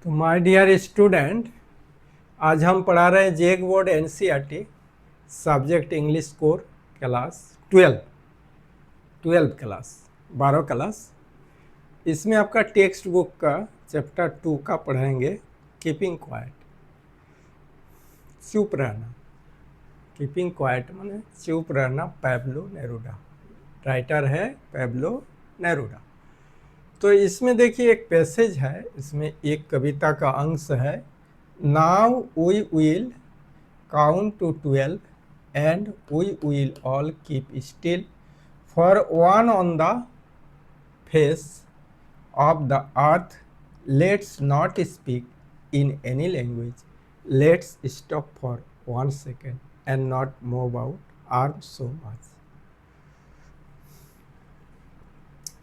तो my dear student, आज हम पढ़ा रहे हैं JAC board NCERT subject English core class 12 class 12 class. इसमें आपका टेक्स्ट बुक का चैप्टर 2 का पढ़ाएंगे कीपिंग क्वाइट, चुप रहना। कीपिंग क्वाइट माने चुप रहना। पैब्लो नेरूडा, राइटर है पैब्लो नेरूडा। तो इसमें देखिए एक पैसेज है, इसमें एक कविता का अंश है। Now we will count to 12 and we will all keep still for one on the face of the earth let's not speak in any language let's stop for 1 second and not move our arm so much.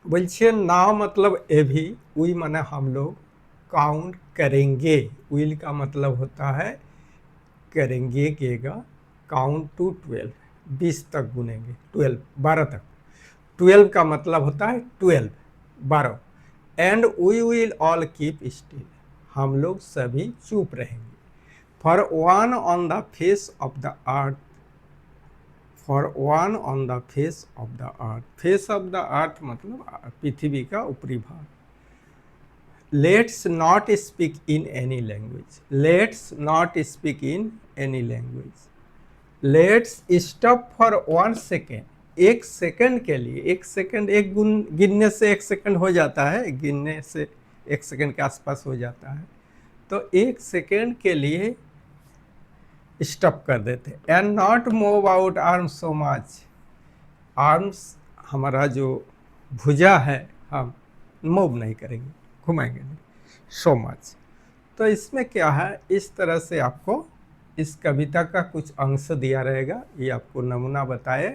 बोलिए now मतलब एभी, we माने हम लोग, count करेंगे। Will का मतलब होता है करेंगे केगा। काउंट टू 12, 20 तक गुनेंगे। 12 12 तक। 12 का मतलब होता है 12 12। And we will all keep still, हम लोग सभी चुप रहेंगे। For one on the face of the earth, for one on the face of the earth. Face of the earth मतलब पृथ्वी का ऊपरी भाग। Let's not speak in any language, let's not speak in any language. Let's stop for 1 second, 1 second के लिए। 1 second एक गिनने से 1 सेकेंड हो जाता है, गिनने से 1 सेकेंड के आसपास हो जाता है। तो 1 सेकेंड के लिए स्टॉप कर देते। And not move out arms so much, arms हमारा जो भुजा है हम मूव नहीं करेंगे, घुमाएंगे नहीं, सो मच। तो इसमें क्या है, इस तरह से आपको इस कविता का कुछ अंश दिया रहेगा, ये आपको नमूना बताए।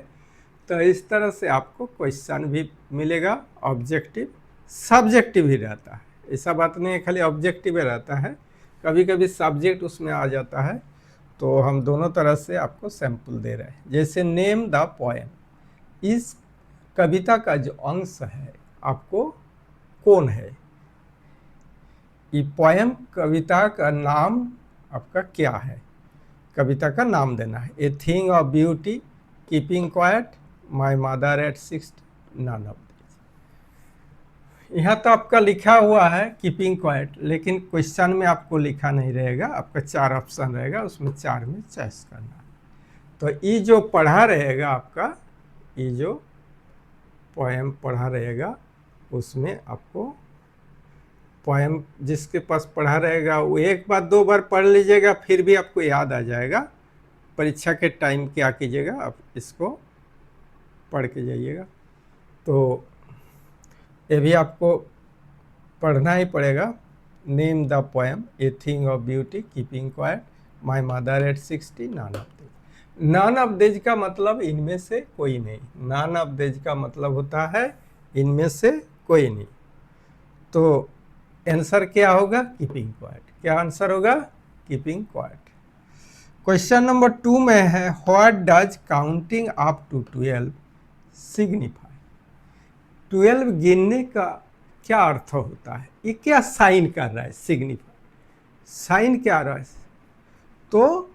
तो इस तरह से आपको क्वेश्चन भी मिलेगा, ऑब्जेक्टिव सब्जेक्टिव ही रहता है। ऐसा बात नहीं है खाली ऑब्जेक्टिव रहता है, कभी कभी सब्जेक्ट उसमें आ जाता है। तो हम दोनों तरह से आपको सैंपल दे रहे हैं। जैसे नेम द पोएम, इस कविता का जो अंश है आपको कौन है, ये पोएम कविता का नाम आपका क्या है, कविता का नाम देना है। A thing of beauty, keeping quiet, my mother at 60, none of this. यहाँ तो आपका लिखा हुआ है कीपिंग क्वाइट, लेकिन क्वेश्चन में आपको लिखा नहीं रहेगा। आपका 4 ऑप्शन रहेगा, उसमें 4 में चॉइस करना। तो ये जो पढ़ा रहेगा आपका, ये जो पोएम पढ़ा रहेगा उसमें आपको पोएम जिसके पास पढ़ा रहेगा वो एक बार 2 बार पढ़ लीजिएगा, फिर भी आपको याद आ जाएगा। परीक्षा के टाइम क्या कीजिएगा, आप इसको पढ़ के जाइएगा। तो ये भी आपको पढ़ना ही पड़ेगा। Name the poem, a thing of beauty, keeping quiet, my mother at 60, none of this. None of this का मतलब इनमें से कोई नहीं। नन ऑफ दिस का मतलब होता है इनमें से कोई नहीं। तो आंसर क्या होगा, कीपिंग क्वाइट। क्या आंसर होगा, कीपिंग क्वाइट। क्वेश्चन नंबर 2 में है, what does counting up to 12 signify. 12 गिनने का क्या अर्थ होता है, ये क्या साइन कर रहा है, सिग्निफाई साइन क्या रहा है। तो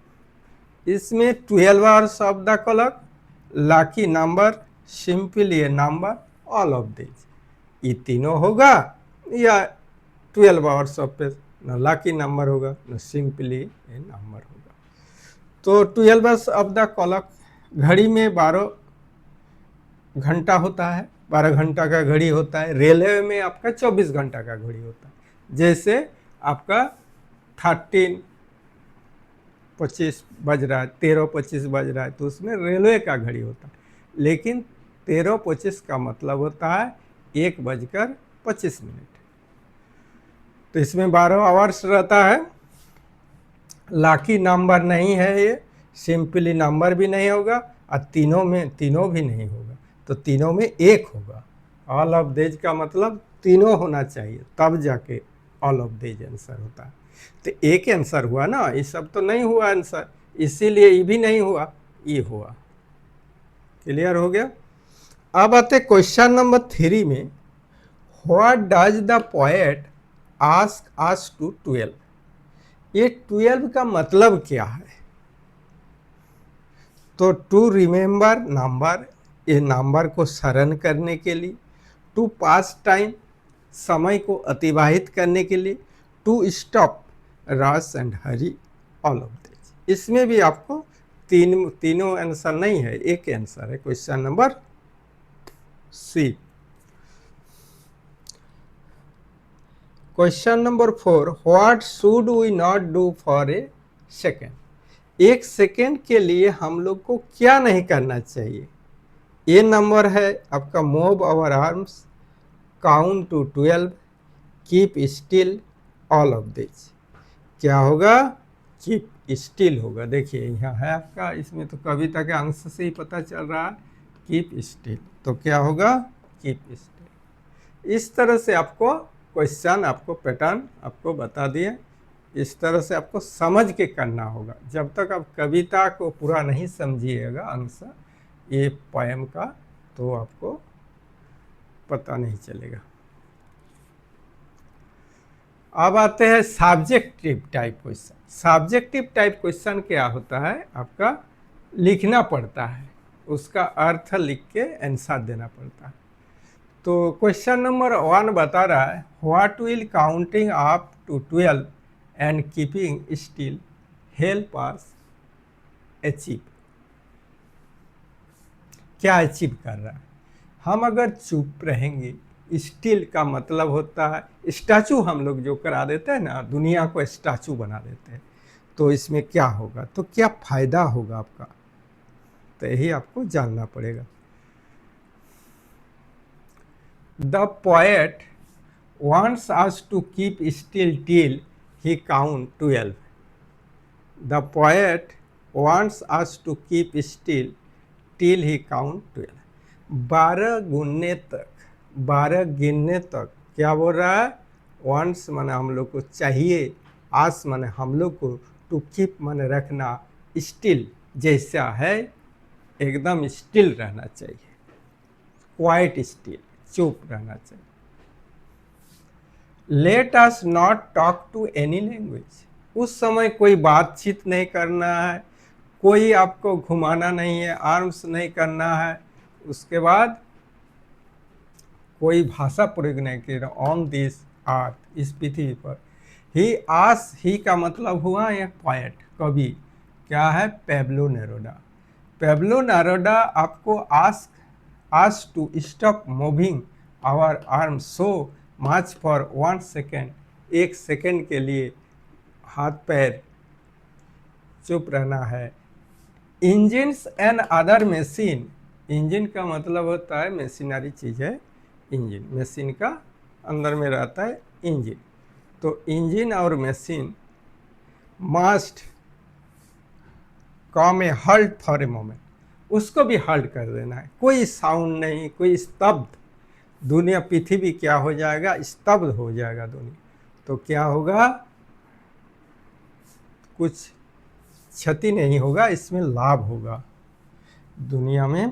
इसमें 12 hours of the clock, lucky number, simply A number, all of this, ये तीनों होगा। या 12 आवर्स ऑफ पे न लकी नंबर होगा न सिंपली ए नंबर होगा। तो 12 आवर्स ऑफ द क्लॉक, घड़ी में 12 घंटा होता है, 12 घंटा का घड़ी होता है। रेलवे में आपका 24 घंटा का घड़ी होता है। जैसे आपका 13:25 बज रहा है, 13:25 बज रहा है, तो उसमें रेलवे का घड़ी होता है। लेकिन 13:25 का मतलब होता है 1:25। तो इसमें 12 आवर्स रहता है। लाकी नंबर नहीं है, ये सिंपली नंबर भी नहीं होगा, और तीनों भी नहीं होगा। तो तीनों में एक होगा। ऑल ऑफ दिस का मतलब तीनों होना चाहिए, तब जाके ऑल ऑफ दिस आंसर होता है। तो एक आंसर हुआ ना, ये सब तो नहीं हुआ आंसर, इसीलिए ये भी नहीं हुआ, ये हुआ। क्लियर हो गया। अब आते क्वेश्चन नंबर 3 में, what does the poet ask us to 12। ये 12 का मतलब क्या है? तो टू रिमेंबर नंबर, ये नंबर को स्मरण करने के लिए, टू पास टाइम, समय को अतिवाहित करने के लिए, to stop, rush and hurry, all of this. इसमें भी आपको तीनों आंसर नहीं है, एक आंसर है। Question number C. Question number 4, what should we not do for a second? एक सेकेंड के लिए हम लोग को क्या नहीं करना चाहिए? ये नंबर है आपका move our arms, count to 12, keep still, all of this. क्या होगा? कीप स्टिल होगा। देखिए यहाँ है आपका, इसमें तो कविता के अंश से ही पता चल रहा है, कीप स्टिल। तो क्या होगा? Keep still. इस तरह से आपको क्वेश्चन, आपको पैटर्न आपको बता दिए। इस तरह से आपको समझ के करना होगा। जब तक आप कविता को पूरा नहीं समझिएगा अंश ये पोएम का, तो आपको पता नहीं चलेगा। अब आते हैं subjective type question. Subjective type question क्या होता है? आपका लिखना पड़ता है, उसका अर्थ लिख के आंसर देना पड़ता है। तो क्वेश्चन नंबर 1 बता रहा है, what will counting up to 12 and keeping still help us achieve? क्या अचीव कर रहा है? हम अगर चुप रहेंगे, स्टिल का मतलब होता है स्टैचू, हम लोग जो करा देते हैं ना, दुनिया को स्टैचू बना देते हैं। तो इसमें क्या होगा? तो क्या फायदा होगा आपका? तो यही आपको जानना पड़ेगा। The poet wants us to keep still till he count 12. The poet wants us to keep still till he count 12. 12 गुनने तक, 12 गिनने तक क्या बोल रहा है? वंस माने हम लोग को चाहिए, आस माने हम लोग को, टू कीप माने रखना, स्टिल जैसा है एकदम स्टिल रहना चाहिए, क्वाइट स्टिल, चुप रहना चाहिए। Let us not talk to any language. उस समय कोई बातचीत नहीं करना है, कोई आपको घुमाना नहीं है, आर्म्स नहीं करना है, उसके बाद कोई भाषा प्रयोग नहीं कर ऑन दिस अर्थ, इस पृथ्वी पर। ही आस, ही का मतलब हुआ एक पोएट, कवि। क्या है? Pablo Neruda. पेब्लो नेरुदा आपको ask to stop moving our arm so much for 1 second, 1 second के लिए हाथ पैर चुप रहना है। Engines and other machine, engine का मतलब होता है मशीनरी चीज़ है इंजन, मशीन का अंदर में रहता है इंजन। तो इंजन और machine must come a halt for a moment, उसको भी हल्ट कर देना है। कोई साउंड नहीं, कोई स्तब्ध, दुनिया पृथ्वी क्या हो जाएगा? स्तब्ध हो जाएगा दुनिया। तो क्या होगा? कुछ क्षति नहीं होगा, इसमें लाभ होगा दुनिया में।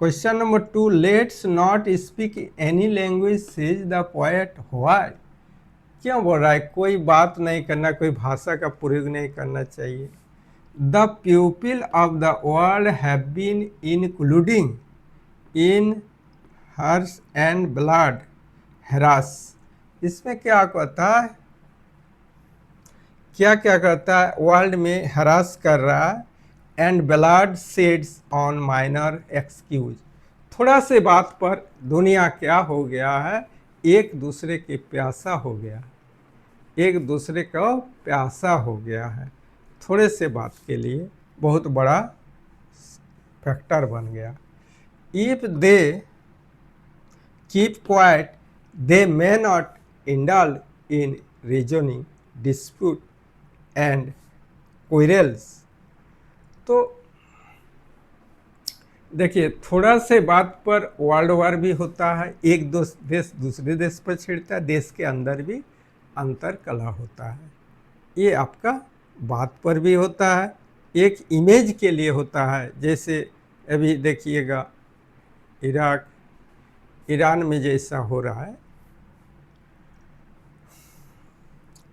Question number 2, let's not speak any language says the poet. Why? क्यों बोल रहा है कोई बात नहीं करना, कोई भाषा का प्रयोग नहीं करना चाहिए? The people of the world have been including in hers and blood harass. इसमें क्या कहता है? क्या क्या करता है? वर्ल्ड में हरास कर रहा है, and blood shades on minor excuse. थोड़ा से बात पर दुनिया क्या हो गया है? एक दूसरे के प्यासा हो गया, एक दूसरे का प्यासा हो गया है। थोड़े से बात के लिए बहुत बड़ा फैक्टर बन गया। If they keep quiet they may not indulge in reasoning, dispute and quarrels. तो देखिए, थोड़ा से बात पर वर्ल्ड वार भी होता है, एक देश दूसरे देश पर छिड़ता है, देश के अंदर भी अंतर कला होता है। ये आपका बात पर भी होता है, एक इमेज के लिए होता है। जैसे अभी देखिएगा इराक ईरान में जैसा हो रहा है,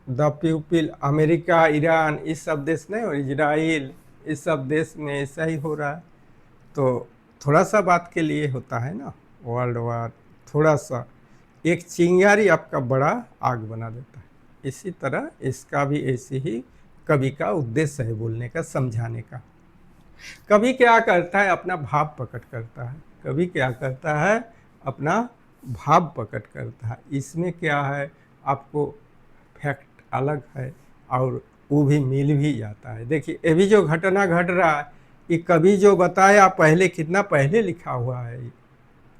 द पीपल, अमेरिका, ईरान, इस सब देश नहीं, और इजराइल, इस सब देश में ऐसा ही हो रहा है। तो थोड़ा सा बात के लिए होता है ना वर्ल्ड वार, थोड़ा सा एक चिंगारी आपका बड़ा आग बना देता है। इसी तरह इसका भी ऐसे ही कवि का उद्देश्य है बोलने का, समझाने का। कवि क्या करता है, अपना भाव प्रकट करता है। कवि क्या करता है, अपना भाव प्रकट करता है। इसमें क्या है, आपको फैक्ट अलग है और वो भी मिल भी जाता है। देखिए अभी जो घटना घट रहा है, ये कवि जो बताया पहले, कितना पहले लिखा हुआ है,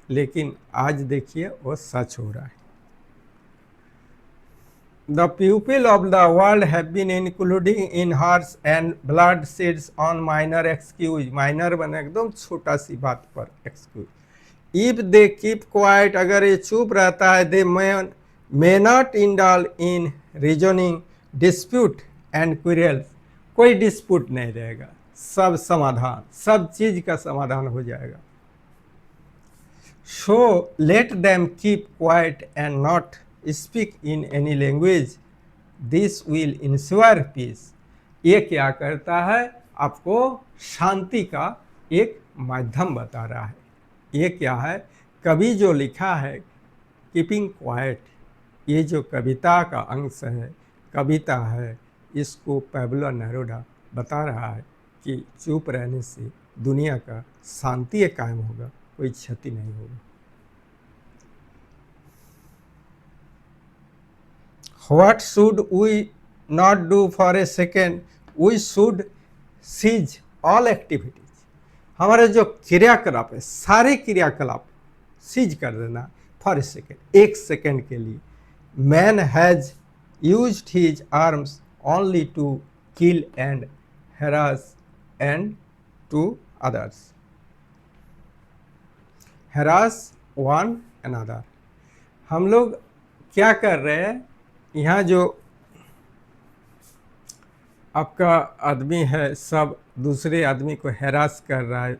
लेकिन आज देखिए वो सच हो रहा है। The people of the world have been including in harsh and bloodsheds on minor excuse. Minor बने एकदम छोटा सी बात पर excuse. If they keep quiet, अगर ये चुप रहता है, they may not indulge in reasoning, dispute and quarrels. कोई डिस्प्यूट नहीं रहेगा, सब समाधान, सब चीज का समाधान हो जाएगा। So let them keep quiet and not speak in any language. This will ensure peace. ये क्या करता है, आपको शांति का एक माध्यम बता रहा है। ये क्या है, कवि जो लिखा है कीपिंग क्वाइट, ये जो कविता का अंश है, कविता है, इसको पैब्लो नेरूदा बता रहा है कि चुप रहने से दुनिया का शांति कायम होगा, कोई क्षति नहीं होगी। What should we not do for a second? We should cease all activities. हमारे जो क्रियाकलाप है, सारे क्रियाकलाप सीज कर देना फॉर ए सेकेंड, एक सेकेंड के लिए। Man has used his arms only to kill and harass and to others, harass one another। हम लोग क्या कर रहे हैं, यहाँ जो आपका आदमी है, सब दूसरे आदमी को हैरास कर रहा है,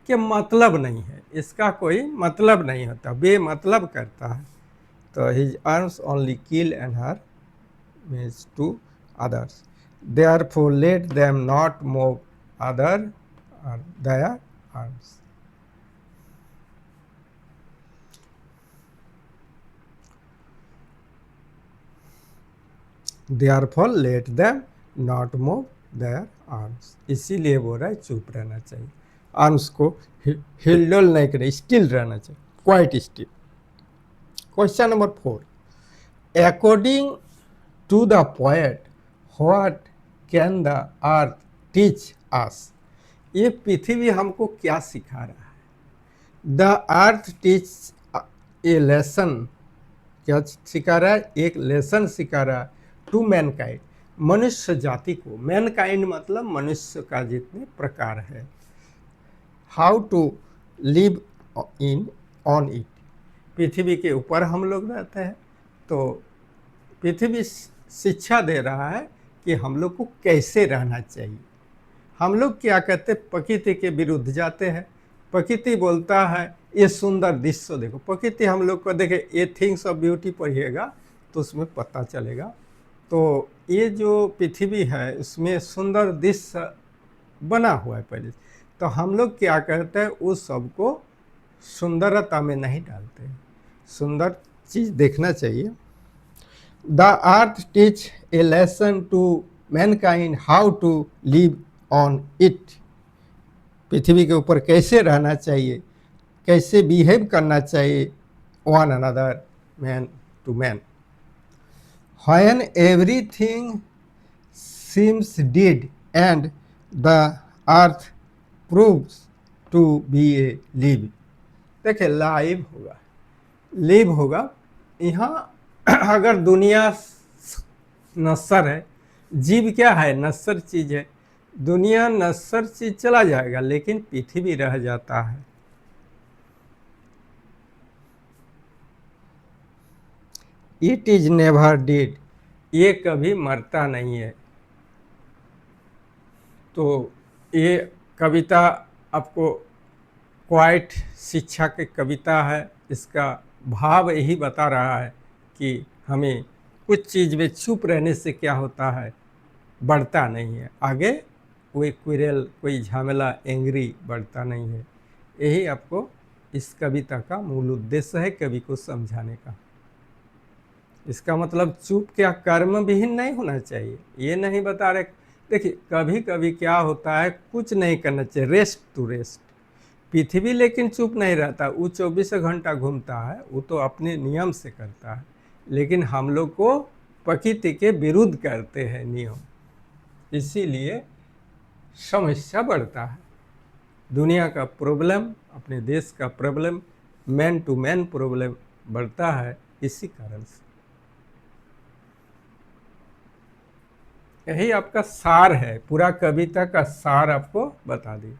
कि मतलब नहीं है, इसका कोई मतलब नहीं होता, बेमतलब करता है। तो his arms only kill and her means to others, therefore let them not move other their arms. Therefore let them not move their arms। इसीलिए बोल रहा है चुप रहना चाहिए, आर्म्स को हिलडुल नहीं करना, स्टिल रहना चाहिए, quite still. Question number 4, according to the poet what can the earth teach us. ये पृथ्वी हमको क्या सिखा रहा है? The earth teach a lesson, क्या सिखा रहा है? एक लेसन सिखा रहा है टू मैनकाइंड, मनुष्य जाति को। मैनकाइंड मतलब मनुष्य का जितने प्रकार है। How to live in on it, पृथ्वी के ऊपर हम लोग रहते हैं, तो पृथ्वी शिक्षा दे रहा है कि हम लोग को कैसे रहना चाहिए। हम लोग क्या कहते हैं, प्रकृति के विरुद्ध जाते हैं। प्रकृति बोलता है ये सुंदर दृश्य देखो, प्रकृति हम लोग को देखे, ये थिंग्स ऑफ ब्यूटी पढ़िएगा तो उसमें पता चलेगा। तो ये जो पृथ्वी है उसमें सुंदर दृश्य बना हुआ है पहले, तो हम लोग क्या करते हैं, उस सबको सुंदरता में नहीं डालते, सुंदर चीज़ देखना चाहिए। The earth teach a lesson to mankind how to live on it, पृथ्वी के ऊपर कैसे रहना चाहिए, कैसे बिहेव करना चाहिए one another, man to man. When everything seems dead and the earth proves to be a live, देखिए लाइव होगा, लिव होगा। यहाँ अगर दुनिया नश्वर है, जीव क्या है, नश्वर चीज़ है, दुनिया नश्वर चीज़ चला जाएगा, लेकिन पृथ्वी रह जाता है। इट इज नेवर डेड, ये कभी मरता नहीं है। तो ये कविता आपको क्वाइट शिक्षा की कविता है, इसका भाव यही बता रहा है कि हमें कुछ चीज़ में चुप रहने से क्या होता है, बढ़ता नहीं है आगे, कोई क्विरल, कोई झमेला, एंग्री बढ़ता नहीं है। यही आपको इस कविता का मूल उद्देश्य है कवि को समझाने का। इसका मतलब चुप क्या कर्म विहीन नहीं होना चाहिए, ये नहीं बता रहे। देखिए कभी कभी क्या होता है, कुछ नहीं करना चाहिए, रेस्ट टू रेस्ट। पृथ्वी लेकिन चुप नहीं रहता, वो 24 घंटा घूमता है, वो तो अपने नियम से करता है। लेकिन हम लोग को प्रकृति के विरुद्ध करते हैं नियम, इसीलिए समस्या बढ़ता है। दुनिया का प्रॉब्लम, अपने देश का problem, man to man problem बढ़ता है इसी कारण से। यही आपका सार है, पूरा कविता का सार आपको बता दी।